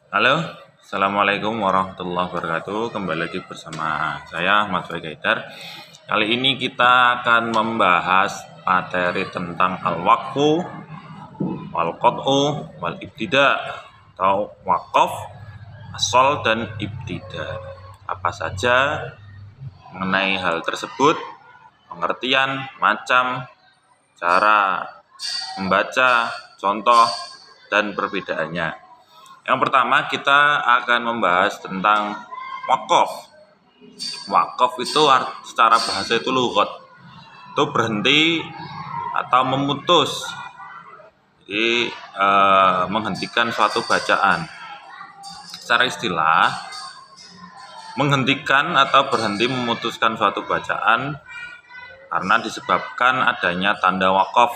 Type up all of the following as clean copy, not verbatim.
Halo, Assalamualaikum warahmatullahi wabarakatuh. Kembali lagi bersama saya Ahmad Faik Haidar. Kali ini kita akan membahas materi tentang al-waqfu, wal-qat'u, wal-ibtida atau wakaf, asal dan ibtida. Apa saja mengenai hal tersebut, pengertian, macam, cara membaca, contoh, dan perbedaannya. Yang pertama kita akan membahas tentang wakaf. Wakaf itu secara bahasa itu lughat. Itu berhenti atau memutus. Jadi menghentikan suatu bacaan. Secara istilah, menghentikan atau berhenti memutuskan suatu bacaan karena disebabkan adanya tanda wakaf,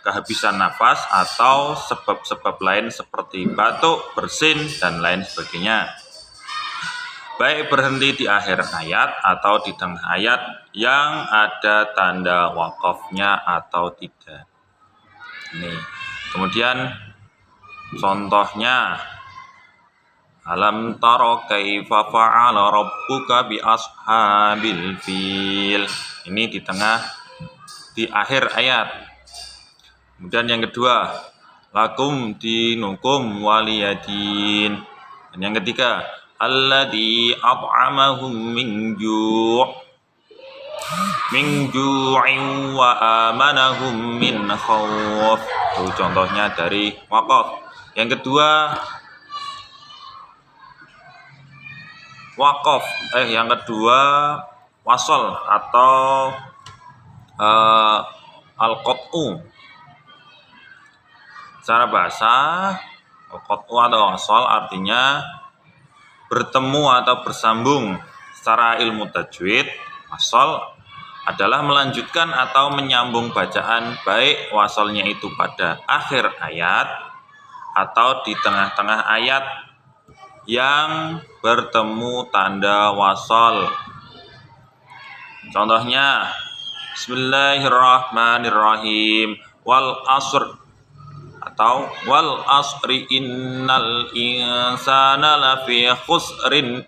kehabisan nafas, atau sebab-sebab lain seperti batuk, bersin, dan lain sebagainya. Baik berhenti di akhir ayat atau di tengah ayat yang ada tanda wakafnya atau tidak. Ini. Kemudian contohnya, alam taro kaifa fa'ala rabbuka bi ashabil fil. Ini di akhir ayat. Kemudian yang kedua, lakum dinukum waliyadin. Dan yang ketiga, alladzi at'amahum min ju'in wa amanahum min khauf. Itu contohnya dari wakaf. Yang kedua, wasol atau al-qat'u. Secara bahasa, al-qat'u atau wasol artinya bertemu atau bersambung. Secara ilmu tajwid, wasol adalah melanjutkan atau menyambung bacaan, baik wasolnya itu pada akhir ayat atau di tengah-tengah ayat yang bertemu tanda wasol. Contohnya, Bismillahirrahmanirrahim, wal asr atau wal asri innal insana lafi khusrin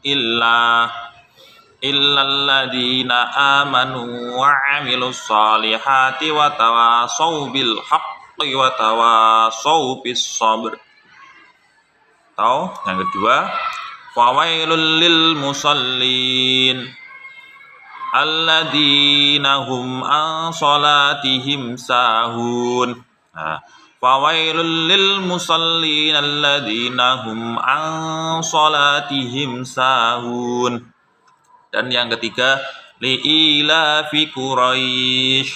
illalladzina amanu wa 'amilus solihati wa tawasau bil haqqi wa tawasau bis sabr. Atau yang kedua, fawailul lil musallin alladzina hum an salatihim sahun. Nah, fawailul lil musallin alladzina hum an salatihim sahun. Dan yang ketiga, li'ilafi Quraisy.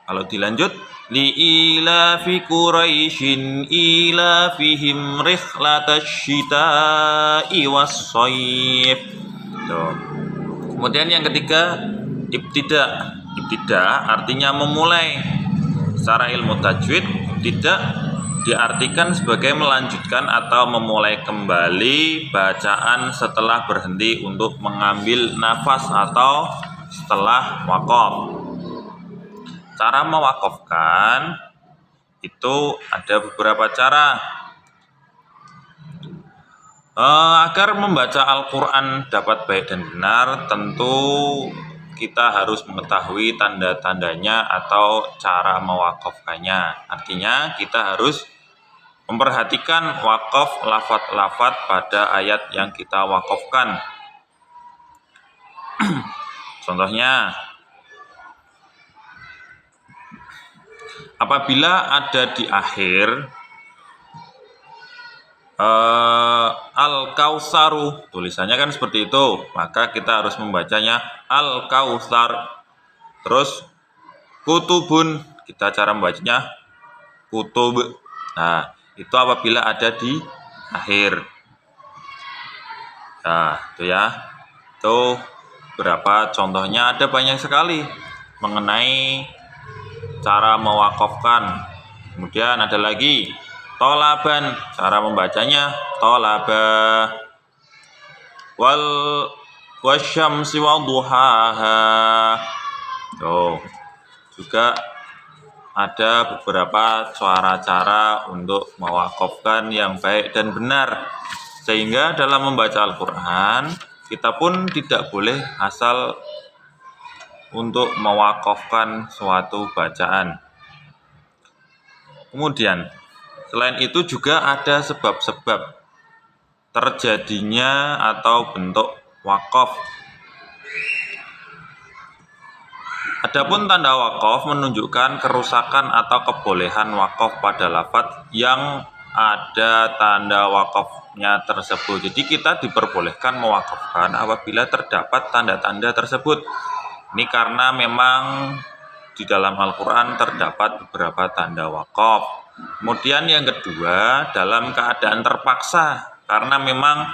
Kalau dilanjut, li'ilafi Quraisyin ilafihim rihlatash syita'i was-shayf. Kemudian yang ketiga, ibtida. Ibtida artinya memulai. Secara ilmu tajwid, ibtida diartikan sebagai melanjutkan atau memulai kembali bacaan setelah berhenti untuk mengambil nafas atau setelah wakaf. Cara mewakafkan itu ada beberapa cara. Agar membaca Al-Quran dapat baik dan benar, tentu kita harus mengetahui tanda-tandanya atau cara mewakafkannya. Artinya kita harus memperhatikan wakaf lafaz-lafaz pada ayat yang kita wakafkan. Contohnya, apabila ada di akhir Al-Kautsaru, tulisannya kan seperti itu, maka kita harus membacanya Al-Kautsar. Terus kutubun, kita cara membacanya kutub. Nah, itu apabila ada di akhir. Nah, itu ya. Itu berapa contohnya, ada banyak sekali mengenai cara mewakafkan. Kemudian ada lagi tolaban, cara membacanya tolaba. Wasyamsi waduhaha. Juga ada beberapa cara-cara untuk mewakafkan yang baik dan benar. Sehingga dalam membaca Al-Quran, kita pun tidak boleh asal untuk mewakafkan suatu bacaan. Kemudian, selain itu juga ada sebab-sebab terjadinya atau bentuk wakaf. Adapun tanda wakaf menunjukkan kerusakan atau kebolehan wakaf pada lafadz yang ada tanda wakafnya tersebut. Jadi kita diperbolehkan mewakafkan apabila terdapat tanda-tanda tersebut. Ini karena memang di dalam Al-Quran terdapat beberapa tanda wakaf. Kemudian yang kedua, dalam keadaan terpaksa, karena memang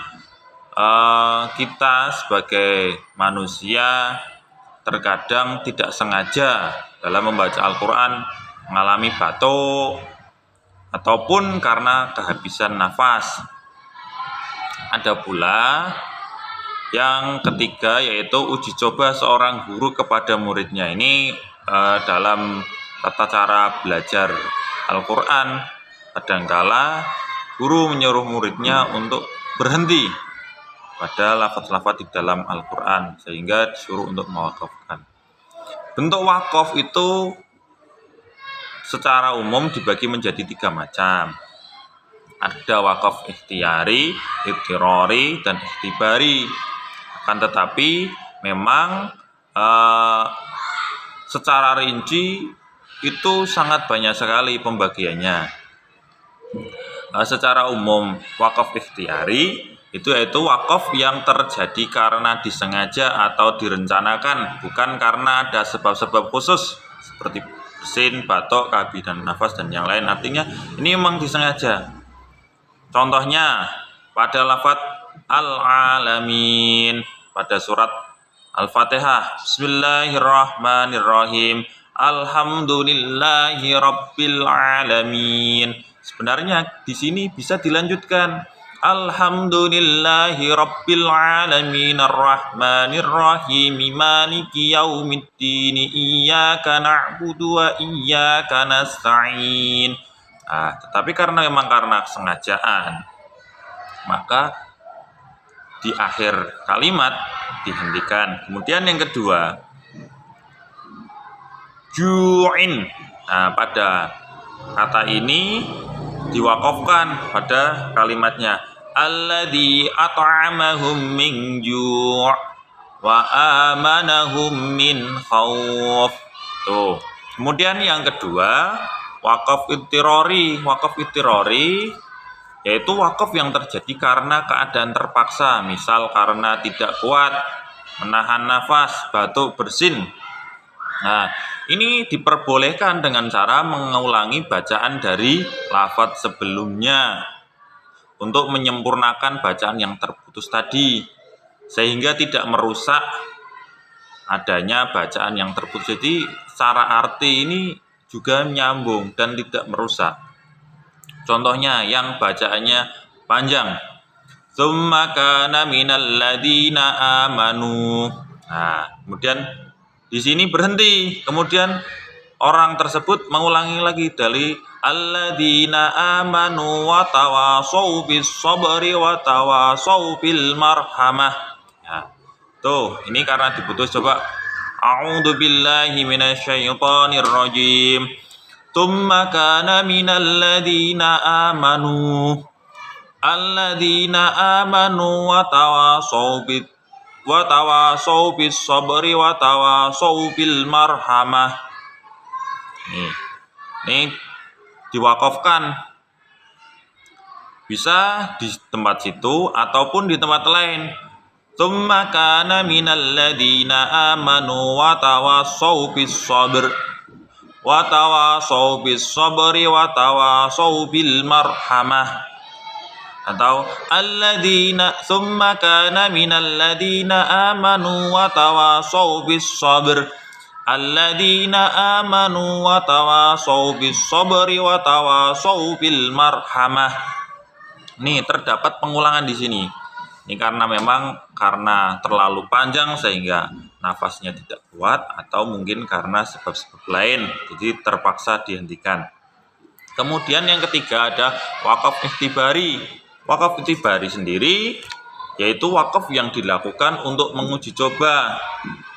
kita sebagai manusia terkadang tidak sengaja dalam membaca Al-Quran mengalami batuk ataupun karena kehabisan nafas. Ada pula yang ketiga, yaitu uji coba seorang guru kepada muridnya. Ini dalam tata cara belajar Al-Quran, kadangkala guru menyuruh muridnya untuk berhenti pada lafaz-lafaz di dalam Al-Quran, sehingga disuruh untuk mewakafkan. Bentuk wakaf itu secara umum dibagi menjadi 3 macam. Ada wakaf ikhtiari, idtirari, dan ikhtibari. Akan tetapi memang secara rinci itu sangat banyak sekali pembagiannya. Secara umum wakaf ikhtiari itu yaitu wakaf yang terjadi karena disengaja atau direncanakan, bukan karena ada sebab-sebab khusus seperti bersin, batuk, kehabisan nafas, dan yang lain. Artinya ini memang disengaja. Contohnya pada lafadz Al-Alamin pada surat Al-Fatihah. Bismillahirrahmanirrahim. Alhamdulillahi Rabbil Alamin. Sebenarnya di sini bisa dilanjutkan. Alhamdulillahi Rabbil Alamin Ar-Rahmanir-Rahim Maliki Yaumiddin Iyyaka na'budu wa iyyaka nasta'in. Tetapi karena kesengajaan, maka di akhir kalimat dihentikan. Kemudian yang kedua, ju'in. Pada kata ini diwakafkan pada kalimatnya alladzi at'amahum min ju' wa amanahum min khauf. Tuh. Kemudian yang kedua, wakaf idtirari. Wakaf idtirari yaitu wakaf yang terjadi karena keadaan terpaksa, misal karena tidak kuat menahan nafas, batuk, bersin. Ini diperbolehkan dengan cara mengulangi bacaan dari lafadz sebelumnya untuk menyempurnakan bacaan yang terputus tadi, sehingga tidak merusak adanya bacaan yang terputus. Jadi secara arti ini juga nyambung dan tidak merusak. Contohnya yang bacaannya panjang. Tsumma kana minal ladina amanu. Kemudian di sini berhenti, kemudian orang tersebut mengulangi lagi dari alladzina amanu wa tawasau bis sabri wa tawasau bil marhamah. Tuh, ini karena diputus. Coba a'udzu billahi minasyaitonir rajim. Tsumma kana minal ladzina amanu wa tawasau bis sabri wa tawasau bil marhamah. Ini diwakafkan, bisa di tempat situ ataupun di tempat lain. Tsumma kana minal ladzina amanu wa tawasau bis sabri wa tawasau bil marhamah. Atau alladzina tsumma kana minal ladzina amanu wa tawasau bis sabr. Alladzina amanu wa tawasau bis sabri wa tawasau bil marhamah. Nih terdapat pengulangan di sini. Ini karena terlalu panjang sehingga nafasnya tidak kuat, atau mungkin karena sebab-sebab lain, jadi terpaksa dihentikan. Kemudian yang ketiga ada wakaf ikhtibari. Wakaf itibari sendiri yaitu wakaf yang dilakukan untuk menguji coba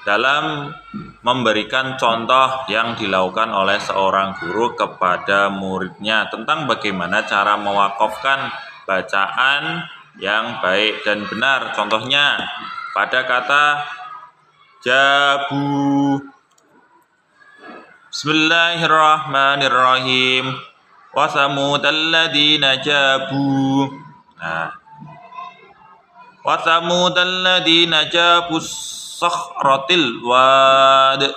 dalam memberikan contoh yang dilakukan oleh seorang guru kepada muridnya tentang bagaimana cara mewakafkan bacaan yang baik dan benar. Contohnya pada kata jabu. Bismillahirrahmanirrahim. Wa samudal ladzina jabu. Nah, wa samudal ladzina jabus sakhratil wad.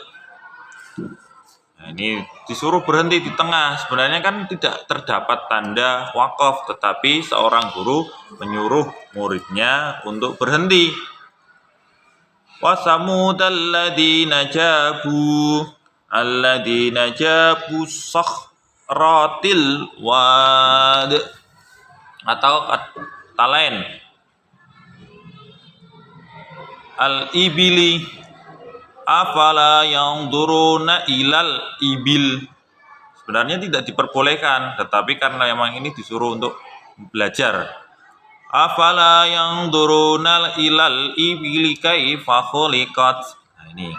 Nah, ini disuruh berhenti di tengah. Sebenarnya kan tidak terdapat tanda wakaf, tetapi seorang guru menyuruh muridnya untuk berhenti. Wa samudal ladzina jabu alladzina jabu sakhratil wad. Atau kata lain, al-ibili afala yanzuruna ilal ibil. Sebenarnya tidak diperbolehkan, tetapi karena memang ini disuruh untuk belajar. Afala yanzuruna ilal ibili kaifa khuliqat. Nah, ini.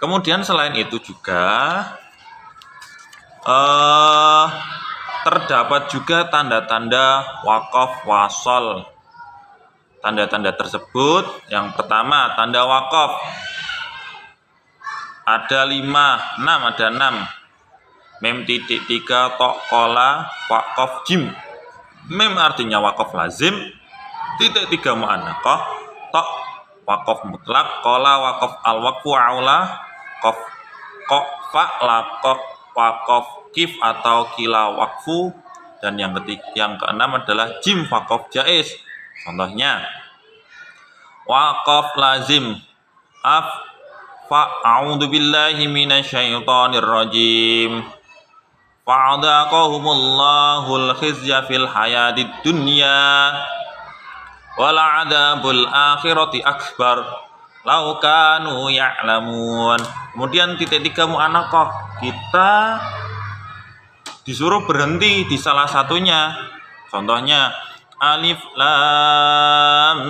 Kemudian selain itu juga terdapat juga tanda-tanda wakaf wasol. Tanda-tanda tersebut, yang pertama tanda wakaf ada 6. Mem titik 3 tok kola wakaf jim. Mem artinya wakaf lazim, titik 3 mu'annaqah, tok wakaf mutlak, kola wakaf al-waqfu aula, kof kok fa lakok wakaf kif atau kila wakfu, dan yang keenam adalah jim wakaf jaiz. Contohnya waqaf lazim a'udzu billahi minasyaitonir rajim fa'adaqahumullahul khizya fil hayatid dunya wal 'adzabul akhirati akbar law kanu ya'lamun. Kemudian titik 3 mu'annaqah, kita disuruh berhenti di salah satunya. Contohnya alif lam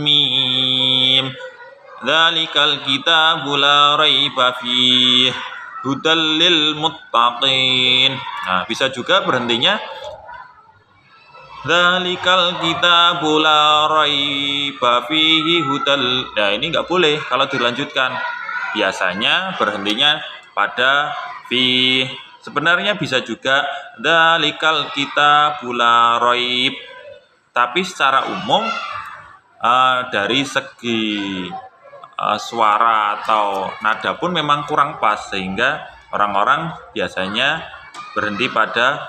mim dzalikal kitabu la raiba fihi hudal lil muttaqin. Nah, bisa juga berhentinya dzalikal kitabu la raiba fihi hudal. Nah, ini enggak boleh kalau dilanjutkan. Biasanya berhentinya pada fi. Sebenarnya bisa juga dzalikal kitabu la raib. Tapi secara umum dari segi suara atau nada pun memang kurang pas, sehingga orang-orang biasanya berhenti pada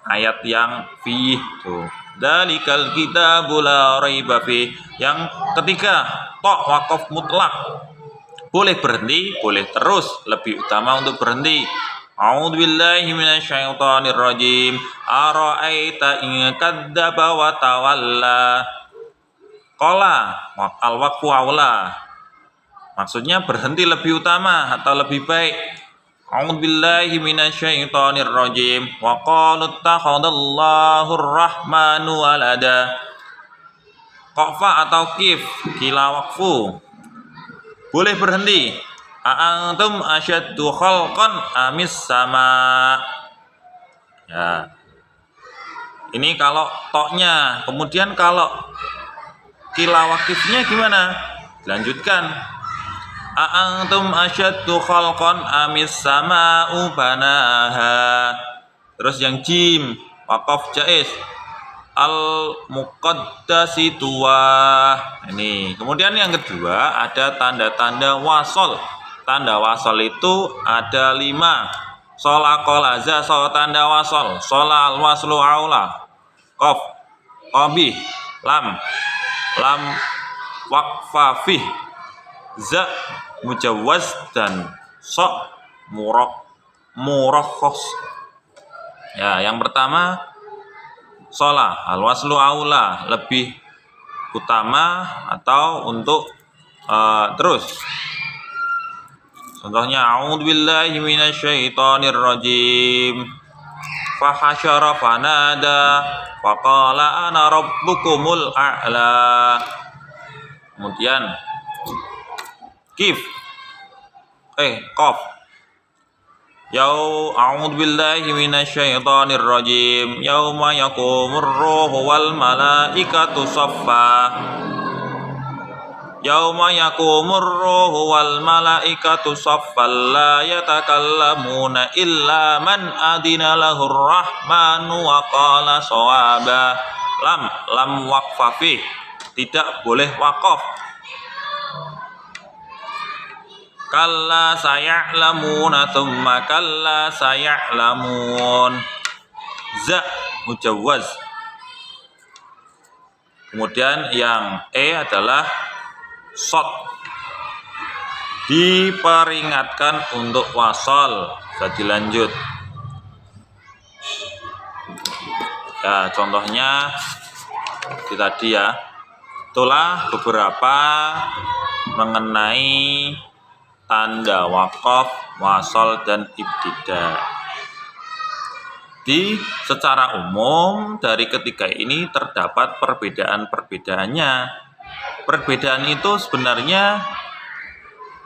ayat yang fi tuh. Dzalikal kitabu la raiba fi. Yang ketiga, tok wakaf mutlak. Boleh berhenti, boleh terus, lebih utama untuk berhenti. A'udzu billahi minasyaitonir rajim. Ara'aita in kadzdzaba wa tawalla. Qala al-waqfu aula. Maksudnya berhenti lebih utama atau lebih baik. A'udzu billahi minasyaitonir rajim. Wa qalu ittakhadallahu ar-rahmanu walada. Qaf atau kif, kila waqfu. Boleh berhenti. A'antum asyaddu khalqan amis sama. Ya. Ini kalau toknya. Kemudian kalau kila wakifnya gimana? Lanjutkan. A'antum asyaddu khalqan amis sama'u banaha. Terus yang jim, wakaf jaiz. Al-muqaddasi tuwa. Ini. Kemudian yang kedua ada tanda-tanda wasol. Tanda wasol itu ada 5. Shola qolaza, so tanda wasol. Shola al-waslu aula. Qaf, qabih, lam waqfafih, za mujawaz, dan so murakhos. Ya, yang pertama shola al-waslu aula, lebih utama atau untuk terus. Contohnya a'udzubillahi minasyaitonir rajim. fahasyara fanada faqala ana rabbukumul a'la. Kemudian qaf. A'udzu billahi minasyaitonir rajim. Yauma yaqumur ruhu wal malaikatu shaffa. Yauma yaqumur ruhu wal malaikatu shaffan la yatakallamuna illa man adina lahur rahmanu wa qala shawaba. Lam waqfafi, tidak boleh wakaf. Kalla saya'lamuna thumma kalla saya'lamun. Za mujawwaz. Kemudian yang adalah shot, diperingatkan untuk wasol. Bisa dilanjut ya, contohnya di tadi ya. Itulah beberapa mengenai tanda wakaf, wasol, dan ibtida. Secara umum dari ketiga ini terdapat perbedaan-perbedaannya. Perbedaan itu sebenarnya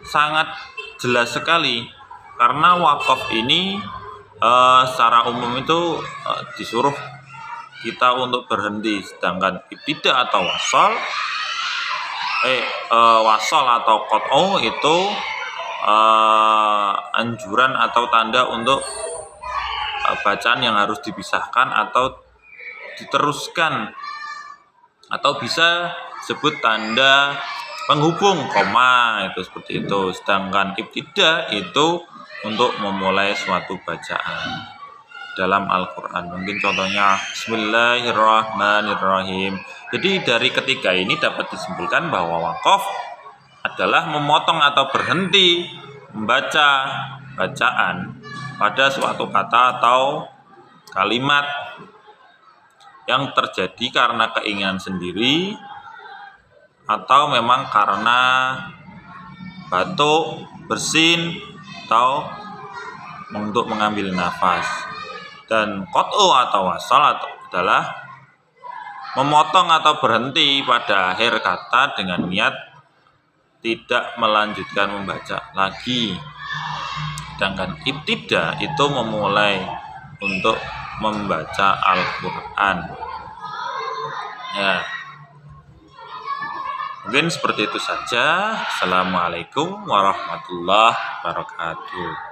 sangat jelas sekali, karena wakaf ini secara umum itu disuruh kita untuk berhenti, sedangkan ibtida atau wasol atau qat'u itu anjuran atau tanda untuk bacaan yang harus dipisahkan atau diteruskan, atau bisa sebut tanda penghubung, koma, itu seperti itu. Sedangkan ibtida itu untuk memulai suatu bacaan dalam Al-Quran. Mungkin contohnya Bismillahirrahmanirrahim. Jadi dari ketiga ini dapat disimpulkan bahwa wakaf adalah memotong atau berhenti membaca bacaan pada suatu kata atau kalimat yang terjadi karena keinginan sendiri, atau memang karena batuk, bersin, atau untuk mengambil nafas. Dan qat'u atau wasal adalah memotong atau berhenti pada akhir kata dengan niat tidak melanjutkan membaca lagi. Sedangkan ibtida itu memulai untuk membaca Al-Quran ya. Mungkin seperti itu saja. Assalamualaikum warahmatullahi wabarakatuh.